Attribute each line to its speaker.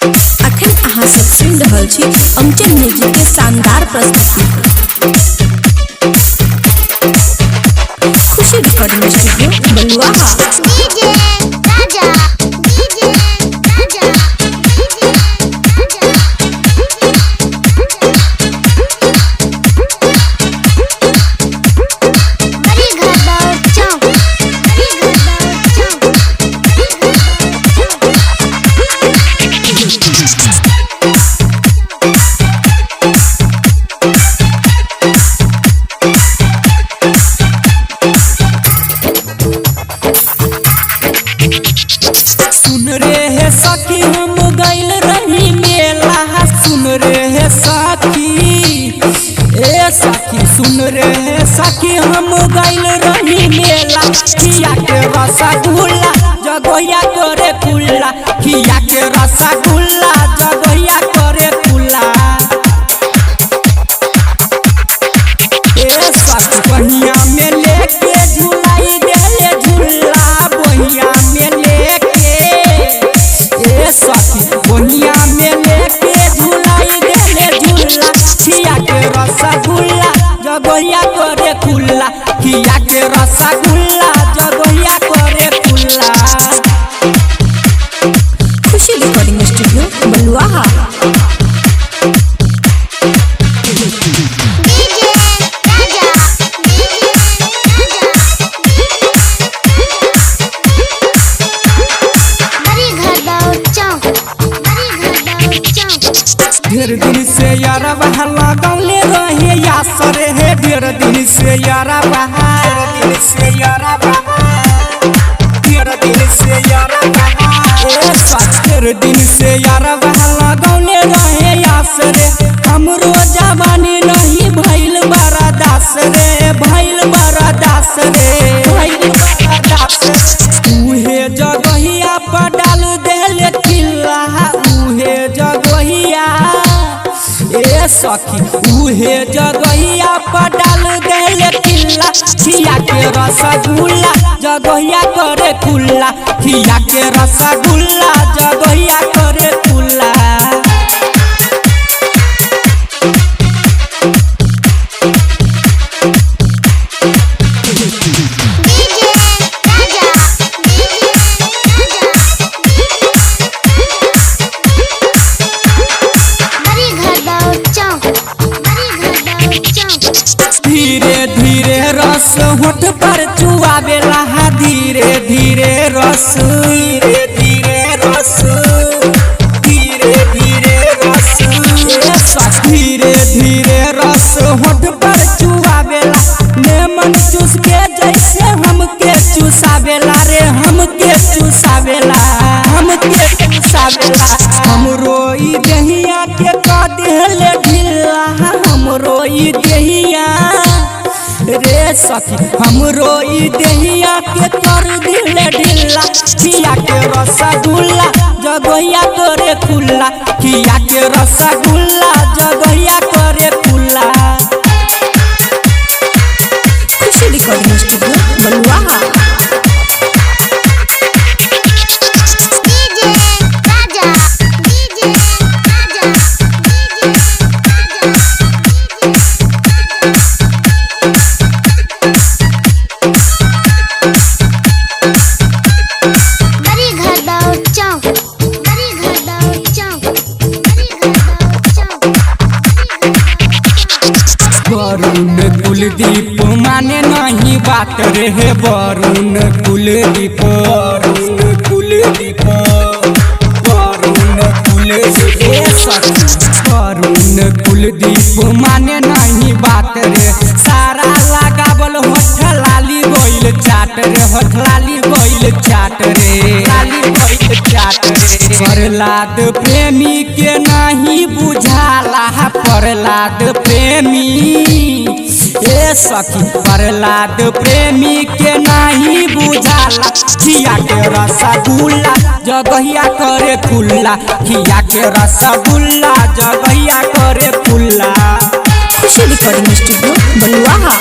Speaker 1: अखन अहाँ सब सुनि रहल छी अमचल म्यूजिक के शानदार प्रस्तुति। खुशी रिकॉर्डिंग स्टूडियो बलुआहा।
Speaker 2: डीजे राजा
Speaker 3: सुन रे हे सखी हम गइल रही मेला। सुन रे हे सखी ए सखी सुन रे हे सखी हम गइल रही मेला। खिया के रसगुल्ला जगोया करे कुल्ला। खिया के रसगुल्ला जगोया करे कुल्ला। ए सखी बहिया में लेके झुलाई देले झुल्ला। बहिया में सखी बहिया में लेके झुलाई देले झुल्ला। खिया के रसगुल्ला जगोया करे कुल्ला। खिया के रसगुल्ला जगोया करे कुल्ला।
Speaker 1: खुशी रिकॉर्डिंग स्टूडियो बलुआहा।
Speaker 3: ढेर दिन से यारा बहा लगौले रहे यासर है। ढेर दिन से यारा बहा ढेर दिन से यारा बहा ढेर दिन से यारा बहा लगौले रहे यासर। हमरो जवानी नहीं भइल बड़ा दास रे। भइल बड़ा दास रे भइल बड़ा दास। उहे जगहिया पर डाल देले किल्ला। उहे जगहिया ए सखी उहे जगहिया पर डाल देले किल्ला। खिया के रसगुल्ला जगहिया करे कुल्ला। खिया के रसगुल्ला जगहिया करे कुल्ला। धीरे धीरे रस होठ पर चुआवेला। धीरे धीरे रस धीरे धीरे रस धीरे धीरे रस धीरे धीरे रस होठ पर चुआवेला। लेमन चूस के जैसे हमके चुसावेला रे। हमके चुसावेला हमके चुसावेला। हमरो ई दहिया के का देले ढिल्ला। हमरो ई दहिया रे सखी हमरो ई दहिया के कर दिले ढिल्ला। खिया के रसगुल्ला जगहिया करे कुल्ला। खिया के रसगुल्ला जगहिया करे कुल्ला।
Speaker 1: खुशी रिकॉर्डिंग स्टूडियो बलुआहा।
Speaker 3: वरुण कुलदीप माने नहीं बात रे। वरुण कुलदीप वरुण कुलदीप वरुण कुलदीप वरुण कुलदीप माने नहीं बात रे। सारा लगावल होठ लाली गोइल चाट रे। होठ लाली गोइल चाट रे लाली गोइल चाट रे। प्रहलाद प्रेमी के नहीं बुझाला। प्रहलाद प्रेमी ए सखी प्रहलाद प्रेमी के नहीं बुझाला। खिया के रसगुल्ला जगहिया करे कुल्ला। खिया के रसगुल्ला जगहिया करे कुल्ला।
Speaker 1: खुशी रिकॉर्डिंग स्टूडियो बलुआहा।